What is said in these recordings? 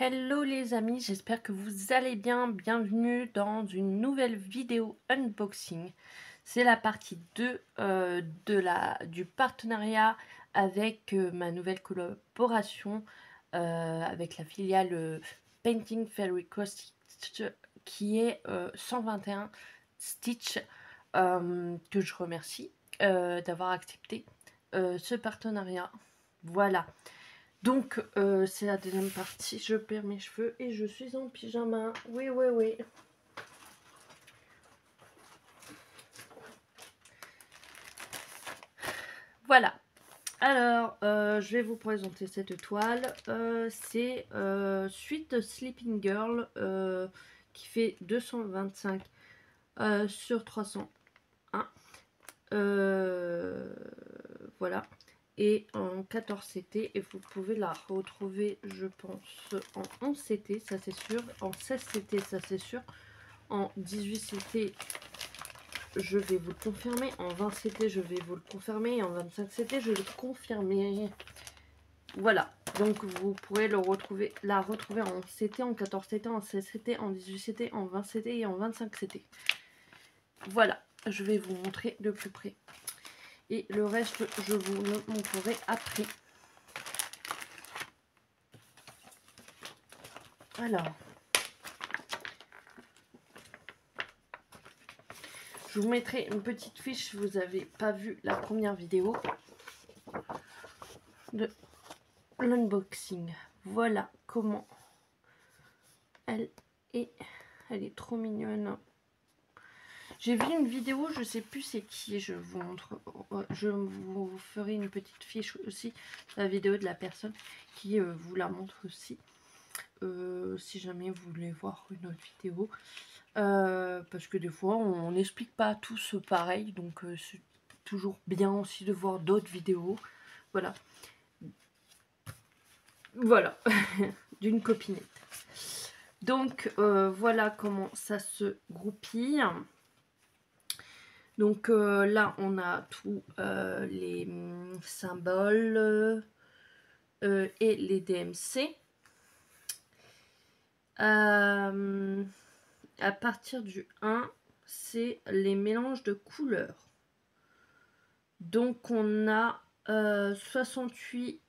Hello les amis, j'espère que vous allez bien. Bienvenue dans une nouvelle vidéo unboxing. C'est la partie 2 du partenariat avec ma nouvelle collaboration avec la filiale Painting Fairy Coast qui est 121 Stitch, que je remercie d'avoir accepté ce partenariat. Voilà. Donc, c'est la deuxième partie. Je perds mes cheveux et je suis en pyjama. Oui, oui, oui. Voilà. Alors, je vais vous présenter cette toile. C'est Suite Sleeping Girl qui fait 225 sur 301. Voilà. Et en 14 CT, et vous pouvez la retrouver, je pense, en 11 CT, ça c'est sûr, en 16 CT, ça c'est sûr, en 18 CT, je vais vous le confirmer, en 20 CT, je vais vous le confirmer, et en 25 CT, je vais le confirmer. Voilà, donc vous pourrez la retrouver en CT, en 14 CT, en 16 CT, en 18 CT, en 20 CT et en 25 CT. Voilà, je vais vous montrer de plus près. Et le reste, je vous le montrerai après. Alors, je vous mettrai une petite fiche si vous n'avez pas vu la première vidéo de l'unboxing. Voilà comment elle est. Elle est trop mignonne. J'ai vu une vidéo, je sais plus c'est qui, je vous montre. Je vous ferai une petite fiche aussi, la vidéo de la personne qui vous la montre aussi. Si jamais vous voulez voir une autre vidéo. Parce que des fois, on n'explique pas tous pareil. Donc, c'est toujours bien aussi de voir d'autres vidéos. Voilà. Voilà. D'une copinette. Donc, voilà comment ça se groupille. Donc là, on a tous les symboles et les DMC. À partir du 1, c'est les mélanges de couleurs. Donc on a 68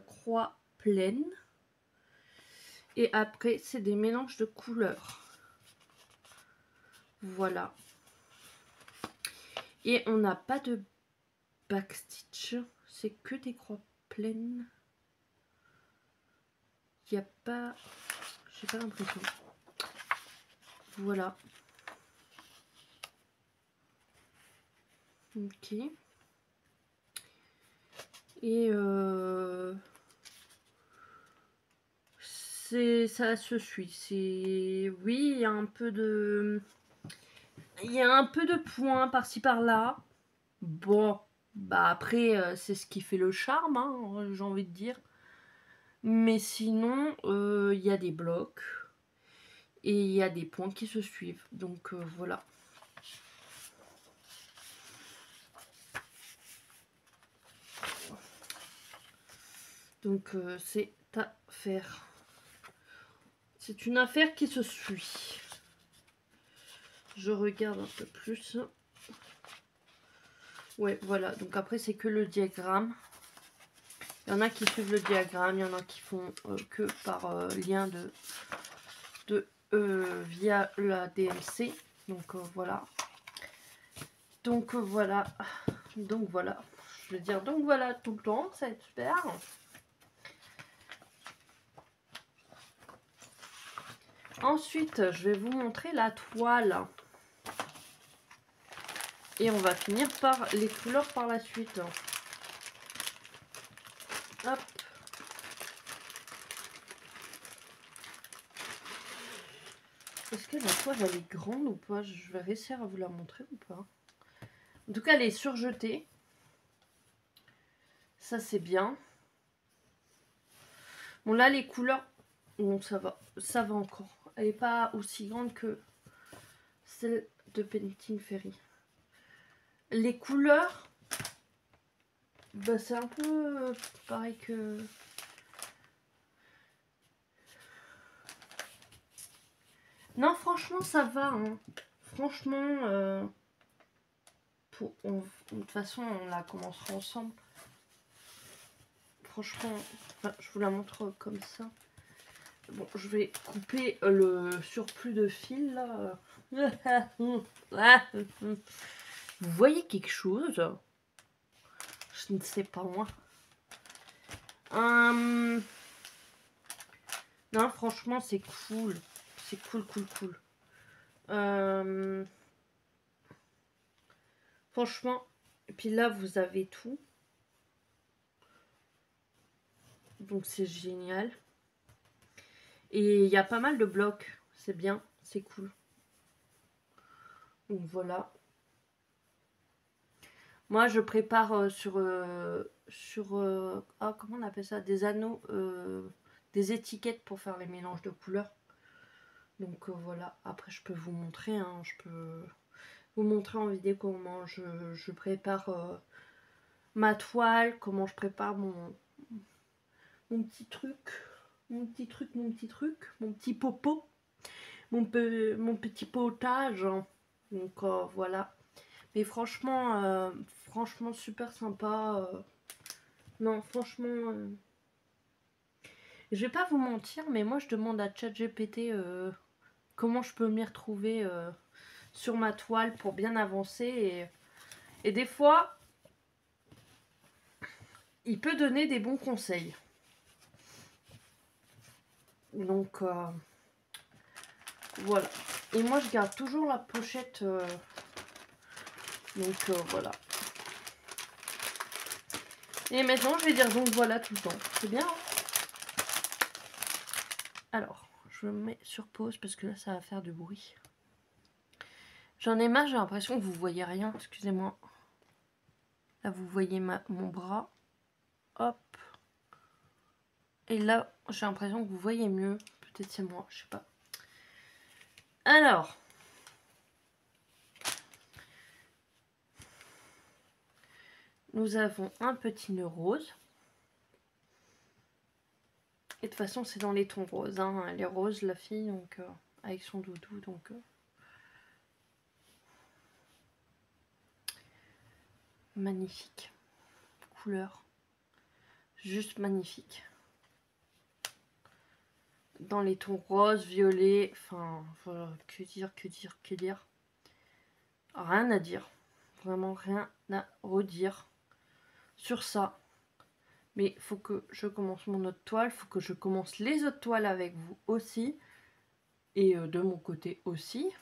croix pleines. Et après, c'est des mélanges de couleurs. Voilà. Et on n'a pas de backstitch. C'est que des croix pleines. Il n'y a pas... J'ai pas l'impression. Voilà. Ok. Et ça se suit. C'est... Oui, il y a un peu de... Il y a un peu de points par-ci par-là. Bon, bah après, c'est ce qui fait le charme, hein, j'ai envie de dire. Mais sinon, il y a des blocs. Et il y a des points qui se suivent. Donc voilà. Donc c'est à faire. C'est une affaire qui se suit. Je regarde un peu plus. Ouais, voilà. Donc après, c'est que le diagramme. Il y en a qui suivent le diagramme. Il y en a qui font que par lien via la DMC. Donc voilà. Donc voilà. Donc voilà. Je veux dire donc voilà tout le temps. Ça va être super. Ensuite, je vais vous montrer la toile. Et on va finir par les couleurs par la suite. Hop. Est-ce que la toile elle est grande ou pas? Je vais réussir à vous la montrer ou pas? En tout cas, elle est surjetée. Ça, c'est bien. Bon, là, les couleurs... Bon, ça va. Ça va encore. Elle n'est pas aussi grande que celle de Painting Fairy. Les couleurs... Bah, c'est un peu pareil que... franchement, ça va. Hein. Franchement, de toute façon, on la commencera ensemble. Franchement, je vous la montre comme ça. Bon, je vais couper le surplus de fil là. Vous voyez quelque chose? Je ne sais pas moi. Non, franchement, c'est cool. C'est cool. Franchement, et puis là, vous avez tout. Donc, c'est génial. Et il y a pas mal de blocs. C'est bien, c'est cool. Donc, voilà. Moi, je prépare sur comment on appelle ça? Des anneaux, des étiquettes pour faire les mélanges de couleurs. Donc voilà, après je peux vous montrer, hein, je peux vous montrer en vidéo comment je prépare ma toile, comment je prépare mon petit truc, mon petit popo, mon petit potage. Hein. Donc voilà. Mais franchement, franchement super sympa. Non, franchement, je vais pas vous mentir, mais moi je demande à ChatGPT comment je peux m'y retrouver sur ma toile pour bien avancer. Et des fois, il peut donner des bons conseils. Donc, voilà. Et moi, je garde toujours la pochette. Donc, voilà. Et maintenant, je vais dire donc voilà tout le temps. C'est bien, hein? Alors, je me mets sur pause parce que là, ça va faire du bruit. J'en ai marre, j'ai l'impression que vous voyez rien. Excusez-moi. Là, vous voyez mon bras. Hop. Et là, j'ai l'impression que vous voyez mieux. Peut-être c'est moi, je sais pas. Alors. Nous avons un petit nœud rose. Et de toute façon, c'est dans les tons roses. Hein. Elle est rose, la fille, donc avec son doudou. Donc, magnifique. Couleur. Juste magnifique. Dans les tons rose, violet. Enfin, voilà, que dire. Rien à dire. Vraiment rien à redire sur ça. Mais il faut que je commence mon autre toile. Il faut que je commence les autres toiles avec vous aussi. Et de mon côté aussi.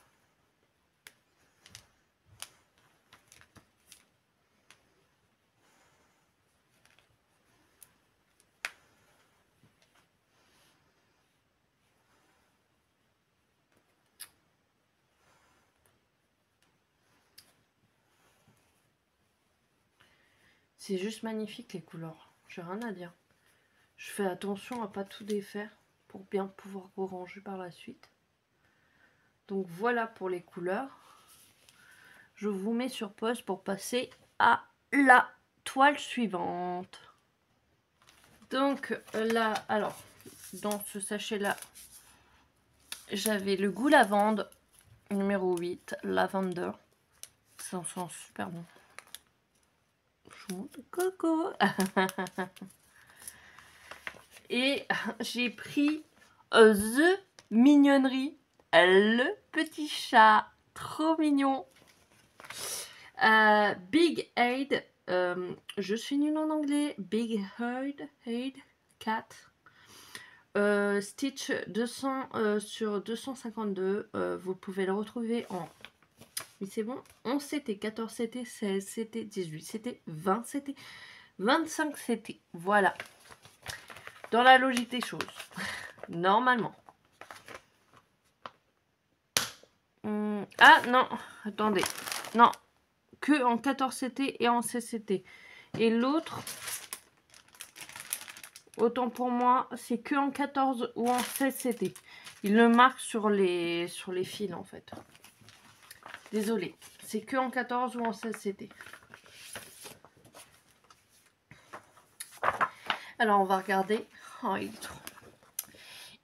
C'est juste magnifique les couleurs. J'ai rien à dire. Je fais attention à pas tout défaire pour bien pouvoir vous ranger par la suite. Donc voilà pour les couleurs. Je vous mets sur pause pour passer à la toile suivante. Donc là, alors, dans ce sachet-là, j'avais le goût lavande, numéro 8, Lavender. Ça sent super bon. Je vous montre coco. Et j'ai pris The Mignonnerie, le petit chat, trop mignon. Big Aid, je suis nulle en anglais. Big Aid Cat. Stitch 200 sur 252. Vous pouvez le retrouver en... Mais c'est bon, 11 CT, 14 CT, 16 CT, 18 CT, 20 CT, 25 CT. Voilà. Dans la logique des choses. Normalement. Ah non, attendez. Non, que en 14 CT et en 16 CT. Et l'autre, autant pour moi, c'est que en 14 ou en 16 CT. Il le marque sur les fils en fait. Désolée, c'est que en 14 ou en 16 CT. Alors on va regarder. Oh,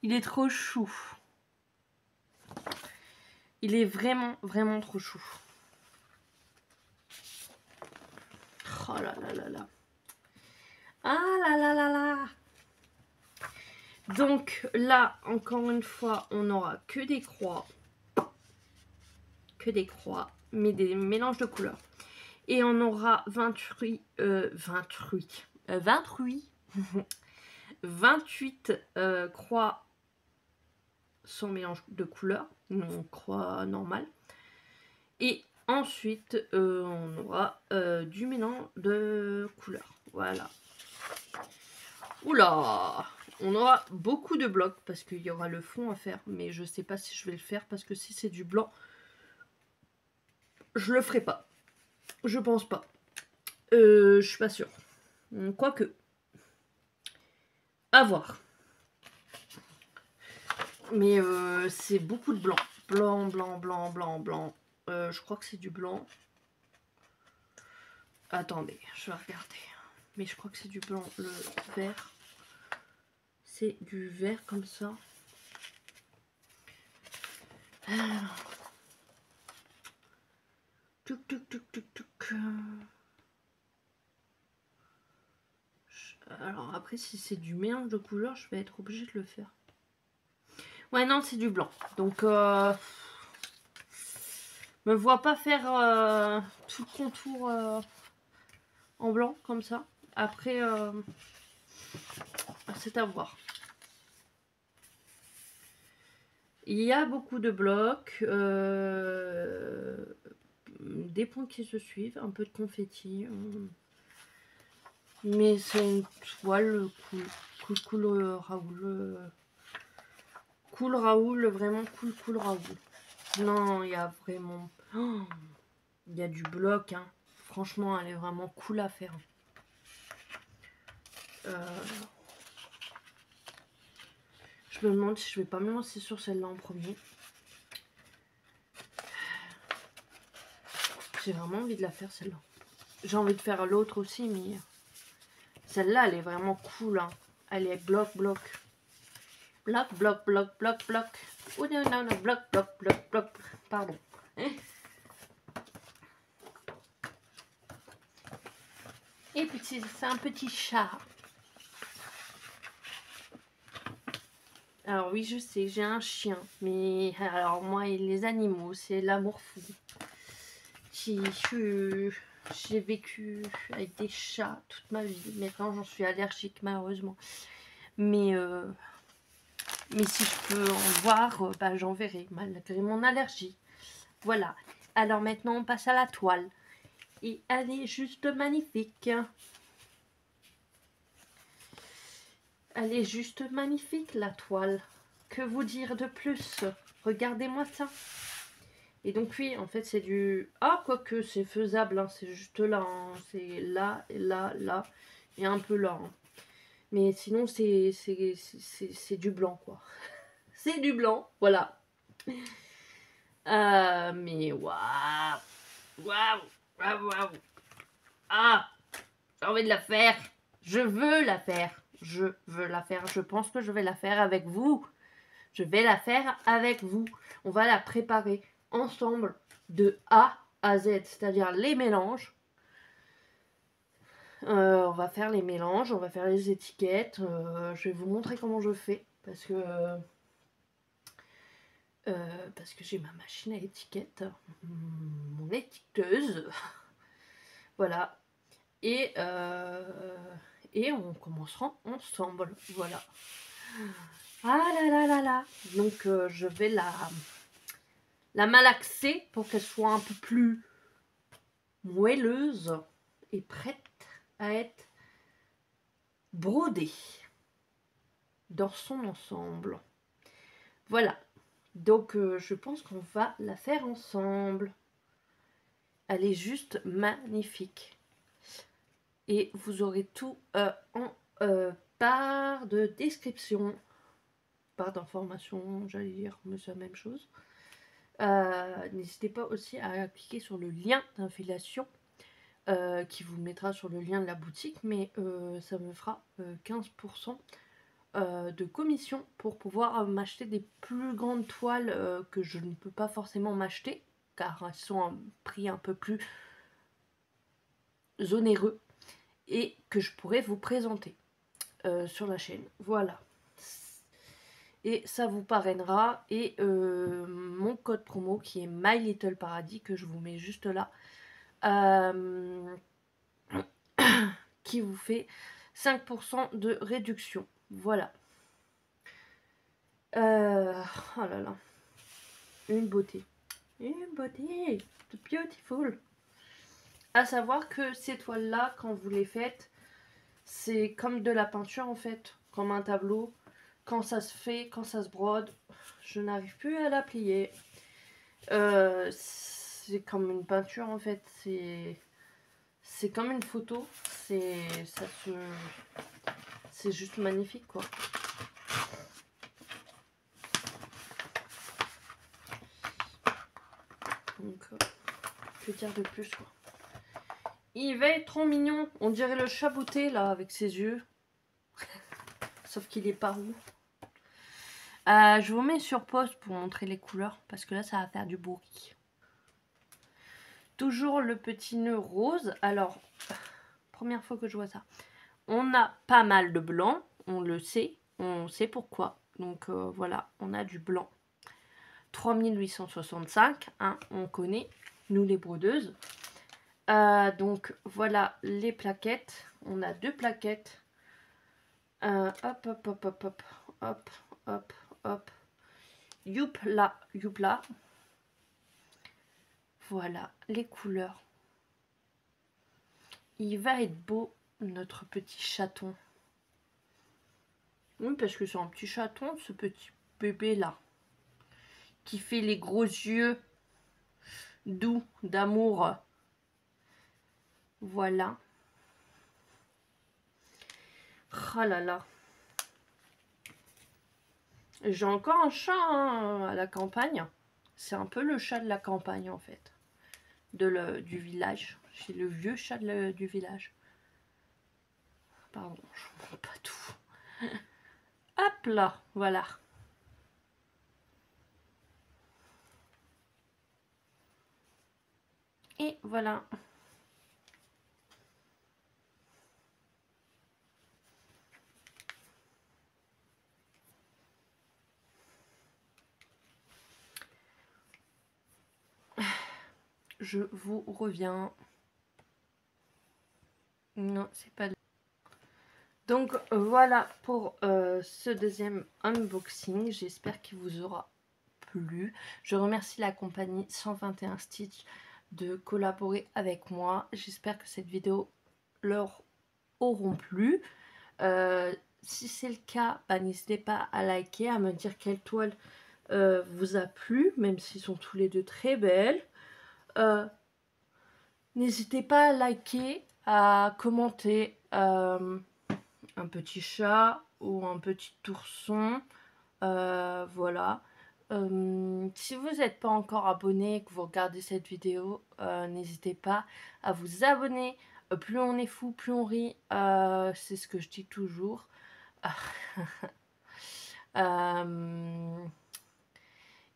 il est trop chou. Il est vraiment, vraiment trop chou. Oh là là là là. Ah là là là là. Donc là, encore une fois, on n'aura que des croix. Que des croix, mais des mélanges de couleurs. Et on aura 28 croix sans mélange de couleurs, non croix normale. Et ensuite, on aura du mélange de couleurs. Voilà. Oula! On aura beaucoup de blocs parce qu'il y aura le fond à faire. Mais je sais pas si je vais le faire parce que si c'est du blanc, je le ferai pas. Je pense pas. Je suis pas sûre. Quoique. À voir. Mais c'est beaucoup de blanc. Blanc, blanc, blanc, blanc, blanc. Je crois que c'est du blanc. Attendez, je vais regarder. Mais je crois que c'est du blanc. Le vert. C'est du vert comme ça. Alors. Tuc, tuc, tuc, tuc, tuc. Alors après, si c'est du mélange de couleurs, je vais être obligée de le faire. Ouais, non, c'est du blanc. Donc, me vois pas faire tout le contour en blanc, comme ça. Après, c'est à voir. Il y a beaucoup de blocs. Des points qui se suivent. Un peu de confetti. Mais c'est une toile cool Raoul. Cool Raoul, vraiment cool Raoul. Non, il y a vraiment... Oh, il y a du bloc, hein. Franchement, elle est vraiment cool à faire. Je me demande si je vais pas me lancer sur celle-là en premier. J'ai vraiment envie de la faire, celle-là. J'ai envie de faire l'autre aussi, mais... Celle-là, elle est vraiment cool, hein. Elle est bloc. Bloc. Oh non, non, non, bloc. Pardon. Et puis c'est un petit chat. Alors oui, je sais, j'ai un chien. Mais alors moi et les animaux, c'est l'amour fou. J'ai vécu avec des chats toute ma vie. Maintenant, j'en suis allergique, malheureusement. Mais si je peux en voir, bah, j'en verrai, malgré mon allergie. Voilà. Alors maintenant, on passe à la toile. Et elle est juste magnifique. Elle est juste magnifique, la toile. Que vous dire de plus? Regardez-moi ça. Et donc oui, en fait, c'est du... Ah, quoique, c'est faisable, hein, c'est juste là. Hein. C'est là, et là, là, et un peu là. Hein. Mais sinon, c'est du blanc, quoi. C'est du blanc, voilà. Mais waouh. Ah, j'ai envie de la faire. Je veux la faire. Je veux la faire. Je pense que je vais la faire avec vous. Je vais la faire avec vous. On va la préparer ensemble de A à Z, c'est-à-dire les mélanges. On va faire les mélanges, on va faire les étiquettes. Je vais vous montrer comment je fais parce que j'ai ma machine à étiquette, mon étiqueteuse. Voilà. Et on commencera ensemble. Voilà. Ah là là là là. Donc je vais la malaxer pour qu'elle soit un peu plus moelleuse et prête à être brodée dans son ensemble. Voilà. Donc je pense qu'on va la faire ensemble. Elle est juste magnifique. Et vous aurez tout en barre de description. Barre d'information, j'allais dire, mais c'est la même chose. N'hésitez pas aussi à cliquer sur le lien d'affiliation qui vous mettra sur le lien de la boutique, mais ça me fera 15% de commission pour pouvoir m'acheter des plus grandes toiles que je ne peux pas forcément m'acheter car elles sont à un prix un peu plus onéreux et que je pourrais vous présenter sur la chaîne. Voilà. Et ça vous parrainera. Et mon code promo qui est My Little Paradis, que je vous mets juste là, qui vous fait 5% de réduction. Voilà. Oh là là. Une beauté. Une beauté. Beautiful. À savoir que ces toiles-là, quand vous les faites, c'est comme de la peinture en fait. Comme un tableau. Quand ça se fait, quand ça se brode, je n'arrive plus à la plier. C'est comme une peinture en fait. C'est comme une photo. C'est juste magnifique quoi. Donc, que dire de plus quoi. Il va être trop mignon. On dirait le chat bouté là avec ses yeux. Sauf qu'il est pas roux. Je vous mets sur pause pour montrer les couleurs parce que là ça va faire du bruit. Toujours le petit nœud rose. Alors, première fois que je vois ça. On a pas mal de blanc, on le sait, on sait pourquoi. Donc voilà, on a du blanc. 3865, hein, on connaît, nous les brodeuses. Donc voilà les plaquettes. On a 2 plaquettes. Hop, hop, hop, hop, hop, hop, hop, hop. Youpla, youpla. Voilà les couleurs. Il va être beau, notre petit chaton. Oui, parce que c'est un petit chaton, ce petit bébé là. Qui fait les gros yeux doux d'amour. Voilà. Oh là là. J'ai encore un chat hein, à la campagne. C'est un peu le chat de la campagne en fait. Du village. C'est le vieux chat du village. Pardon, je ne montre pas tout. Hop là, voilà. Et voilà. Je vous reviens. Non, c'est pas... Donc voilà pour ce deuxième unboxing. J'espère qu'il vous aura plu. Je remercie la compagnie 121 Stitch de collaborer avec moi. J'espère que cette vidéo leur auront plu. Si c'est le cas, bah, n'hésitez pas à liker, à me dire quelle toile vous a plu, même s'ils sont tous les deux très belles. N'hésitez pas à liker, à commenter un petit chat ou un petit ourson. Voilà. Si vous n'êtes pas encore abonné et que vous regardez cette vidéo, n'hésitez pas à vous abonner. Plus on est fou, plus on rit. C'est ce que je dis toujours.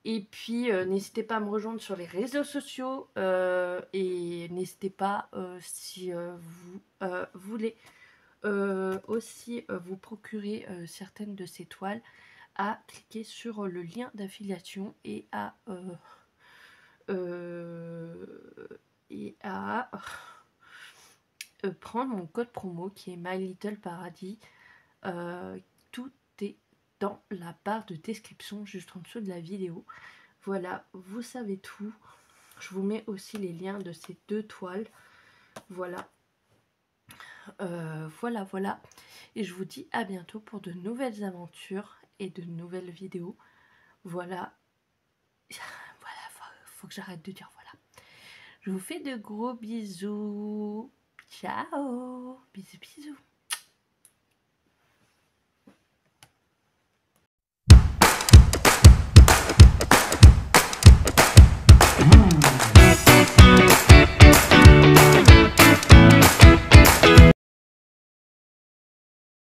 Et puis, n'hésitez pas à me rejoindre sur les réseaux sociaux. Et n'hésitez pas, si vous voulez aussi vous procurer certaines de ces toiles, à cliquer sur le lien d'affiliation et à prendre mon code promo qui est My Little Paradis. Tout est dans la barre de description juste en dessous de la vidéo. Voilà, vous savez tout. Je vous mets aussi les liens de ces 2 toiles. Voilà. Voilà. Et je vous dis à bientôt pour de nouvelles aventures et de nouvelles vidéos. Voilà. Voilà, faut que j'arrête de dire voilà. Je vous fais de gros bisous. Ciao. Bisous, bisous.